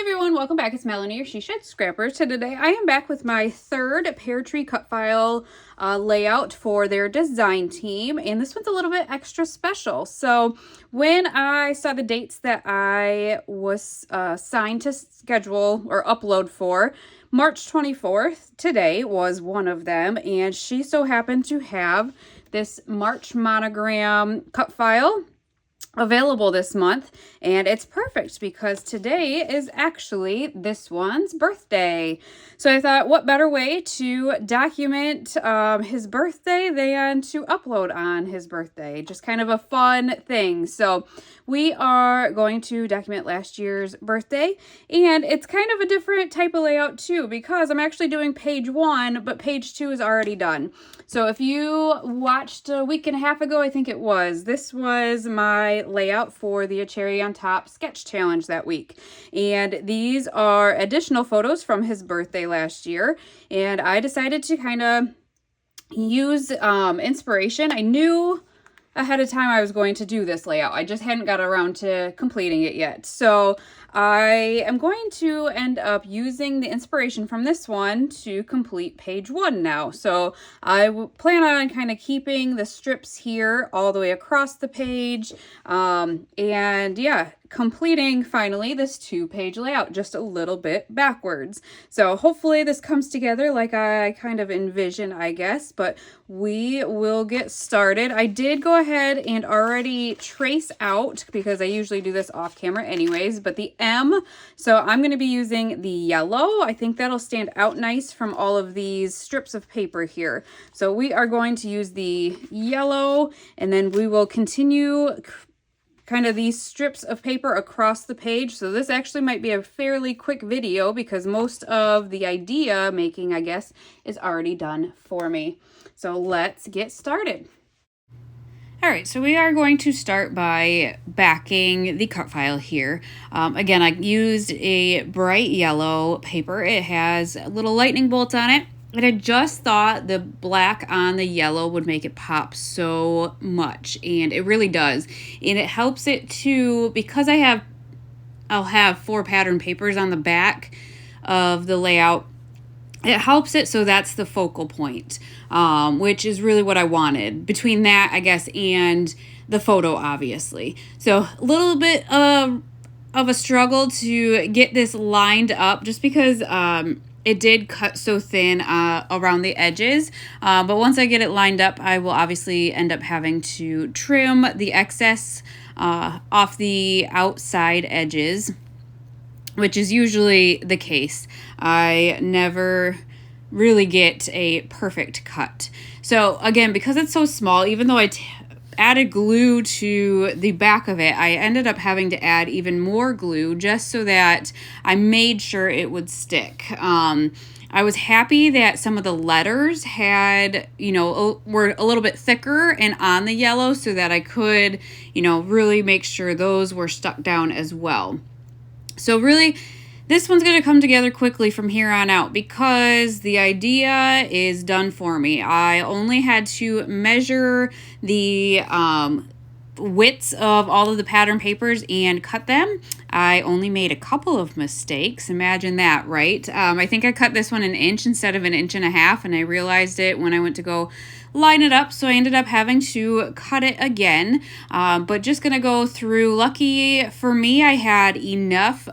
Everyone, welcome back. It's Melanie, your She Shed Scrapper. So today I am back with my third Peartree Cutfile layout for their design team, and this one's a little bit extra special. So when I saw the dates that I was signed to schedule or upload for, March 24th, today was one of them, and she so happened to have this March Monogram Cutfile available this month, and it's perfect because today is actually this one's birthday. So I thought, what better way to document his birthday than to upload on his birthday? Just kind of a fun thing. So we are going to document last year's birthday, and it's kind of a different type of layout too, because I'm actually doing page 1, but page 2 is already done. So if you watched a week and a half ago, I think it was, this was my layout for the Cherry on Top sketch challenge that week. And these are additional photos from his birthday last year. And I decided to kind of use inspiration. I knew ahead of time I was going to do this layout. I just hadn't got around to completing it yet. So I am going to end up using the inspiration from this one to complete page 1 now. So I plan on kind of keeping the strips here all the way across the page. And yeah, completing finally this 2-page layout just a little bit backwards. So hopefully this comes together like I kind of envision, I guess, but we will get started. I did go ahead and already trace out, because I usually do this off camera anyways, but the M, so I'm going to be using the yellow. I think that'll stand out nice from all of these strips of paper here. So we are going to use the yellow, and then we will continue kind of these strips of paper across the page. So this actually might be a fairly quick video because most of the idea making, I guess, is already done for me. So let's get started. All right, so we are going to start by backing the cut file here. Again, I used a bright yellow paper. It has little lightning bolts on it. And I just thought the black on the yellow would make it pop so much, and it really does. And it helps it to, because I'll have 4 pattern papers on the back of the layout. It helps it so that's the focal point, which is really what I wanted. Between that, I guess, and the photo, obviously. So a little bit of a struggle to get this lined up just because it did cut so thin around the edges, but once I get it lined up, I will obviously end up having to trim the excess off the outside edges, which is usually the case. I never really get a perfect cut. So again, because it's so small, even though I added glue to the back of it, I ended up having to add even more glue just so that I made sure it would stick. I was happy that some of the letters had, were a little bit thicker and on the yellow so that I could, really make sure those were stuck down as well. So really, this one's going to come together quickly from here on out because the idea is done for me. I only had to measure the widths of all of the pattern papers and cut them. I only made a couple of mistakes. Imagine that, right? I think I cut this one 1 inch instead of 1.5 inches, and I realized it when I went to go line it up, so I ended up having to cut it again. But just gonna go through. Lucky for me, I had enough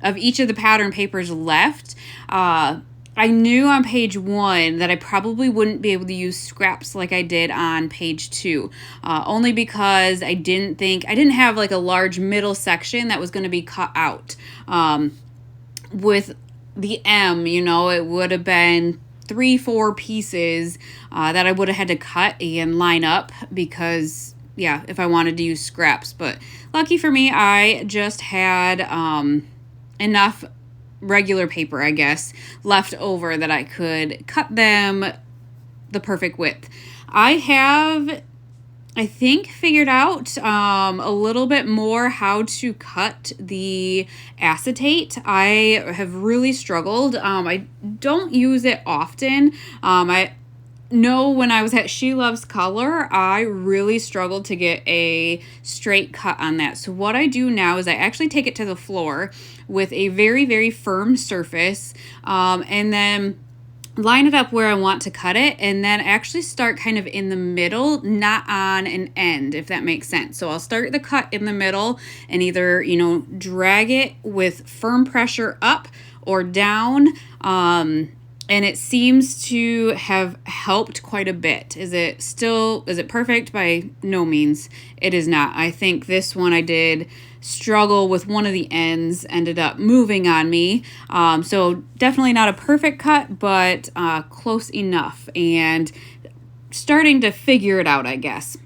of each of the pattern papers left. I knew on page 1 that I probably wouldn't be able to use scraps like I did on page 2, only because I didn't have like a large middle section that was going to be cut out. With the M, it would have been 3-4 pieces that I would have had to cut and line up because, yeah, if I wanted to use scraps. But lucky for me, I just had enough regular paper, I guess, left over that I could cut them the perfect width. I have, I think, figured out a little bit more how to cut the acetate. I have really struggled. I don't use it often. know when I was at She Loves Color, I really struggled to get a straight cut on that. So what I do now is I actually take it to the floor with a very, very firm surface, and then line it up where I want to cut it, and then actually start kind of in the middle, not on an end, if that makes sense. So I'll start the cut in the middle and either, you know, drag it with firm pressure up or down, and it seems to have helped quite a bit. Is it perfect? By no means. It is not. I think this one I did struggle with one of the ends, ended up moving on me. So definitely not a perfect cut, but close enough and starting to figure it out, I guess.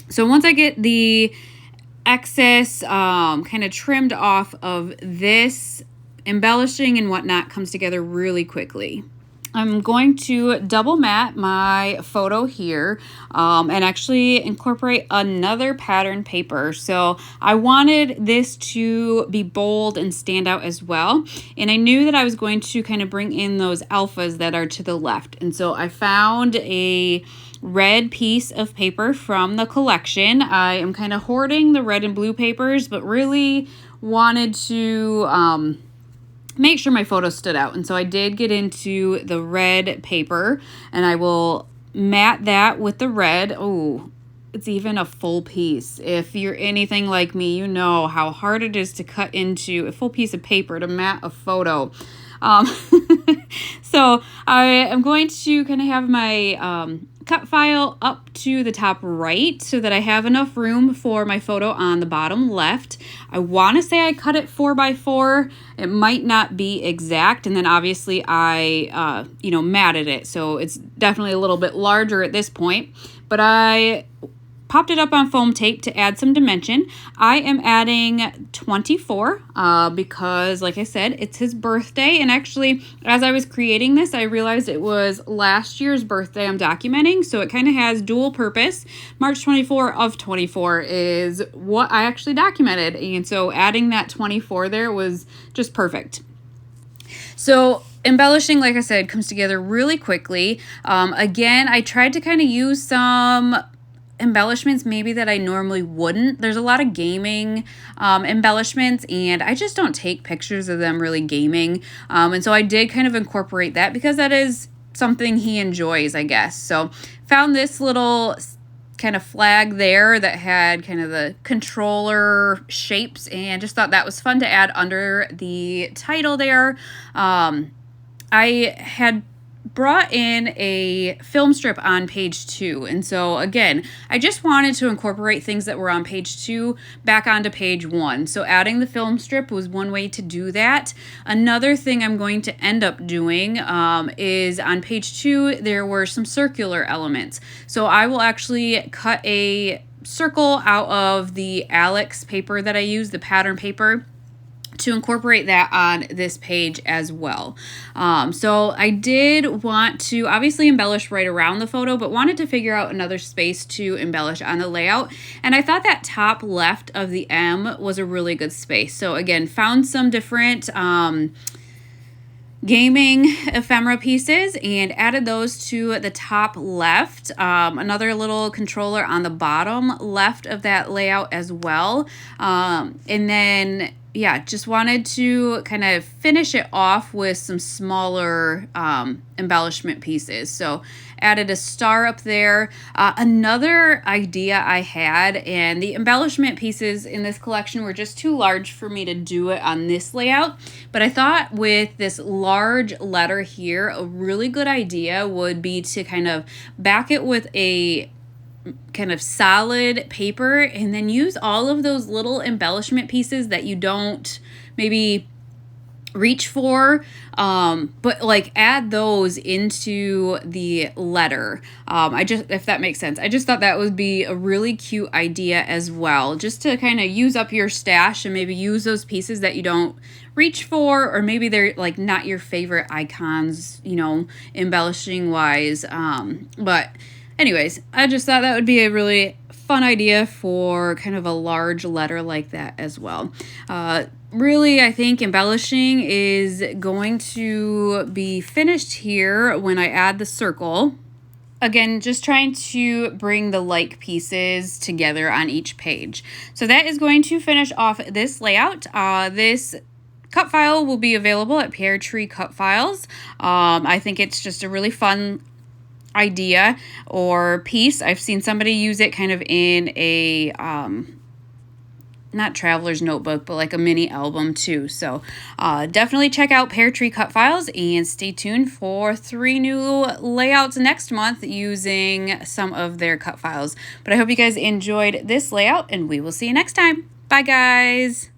So once I get the excess kind of trimmed off of this, embellishing and whatnot comes together really quickly. I'm going to double mat my photo here and actually incorporate another pattern paper. So I wanted this to be bold and stand out as well. And I knew that I was going to kind of bring in those alphas that are to the left. And so I found a red piece of paper from the collection. I am kind of hoarding the red and blue papers, but really wanted to make sure my photo stood out. And so I did get into the red paper, and I will mat that with the red. Oh, it's even a full piece. If you're anything like me, you know how hard it is to cut into a full piece of paper to mat a photo. So I am going to kind of have my cut file up to the top right so that I have enough room for my photo on the bottom left. I want to say I cut it 4x4. It might not be exact, and then obviously I matted it, so it's definitely a little bit larger at this point, but I popped it up on foam tape to add some dimension. I am adding 24 because, like I said, it's his birthday. And actually, as I was creating this, I realized it was last year's birthday I'm documenting. So it kind of has dual purpose. March 24 of 24 is what I actually documented. And so adding that 24 there was just perfect. So embellishing, like I said, comes together really quickly. Again, I tried to kind of use some embellishments maybe that I normally wouldn't. There's a lot of gaming embellishments, and I just don't take pictures of them really gaming. And so I did kind of incorporate that because that is something he enjoys, I guess. So found this little kind of flag there that had kind of the controller shapes, and just thought that was fun to add under the title there. I had brought in a film strip on page 2, and so again, I just wanted to incorporate things that were on page 2 back onto page 1. So adding the film strip was one way to do that. Another thing I'm going to end up doing is on page 2 there were some circular elements, so I will actually cut a circle out of the Alex paper that I use, the pattern paper, to incorporate that on this page as well. So I did want to obviously embellish right around the photo, but wanted to figure out another space to embellish on the layout. And I thought that top left of the M was a really good space. So again, found some different gaming ephemera pieces and added those to the top left. Another little controller on the bottom left of that layout as well. And then yeah, just wanted to kind of finish it off with some smaller embellishment pieces. So added a star up there. Another idea I had, and the embellishment pieces in this collection were just too large for me to do it on this layout, but I thought with this large letter here, a really good idea would be to kind of back it with a kind of solid paper and then use all of those little embellishment pieces that you don't maybe reach for, but like add those into the letter. If that makes sense, I just thought that would be a really cute idea as well, just to kind of use up your stash and maybe use those pieces that you don't reach for, or maybe they're like not your favorite icons, you know, embellishing wise. But anyways, I just thought that would be a really fun idea for kind of a large letter like that as well. Really, I think embellishing is going to be finished here when I add the circle. Again, just trying to bring the like pieces together on each page. So that is going to finish off this layout. This cut file will be available at Peartree Cutfiles. I think it's just a really fun idea or piece. I've seen somebody use it kind of in a not traveler's notebook, but like a mini album too. So definitely check out Peartree Cutfiles and stay tuned for 3 new layouts next month using some of their cut files. But I hope you guys enjoyed this layout, and we will see you next time. Bye guys.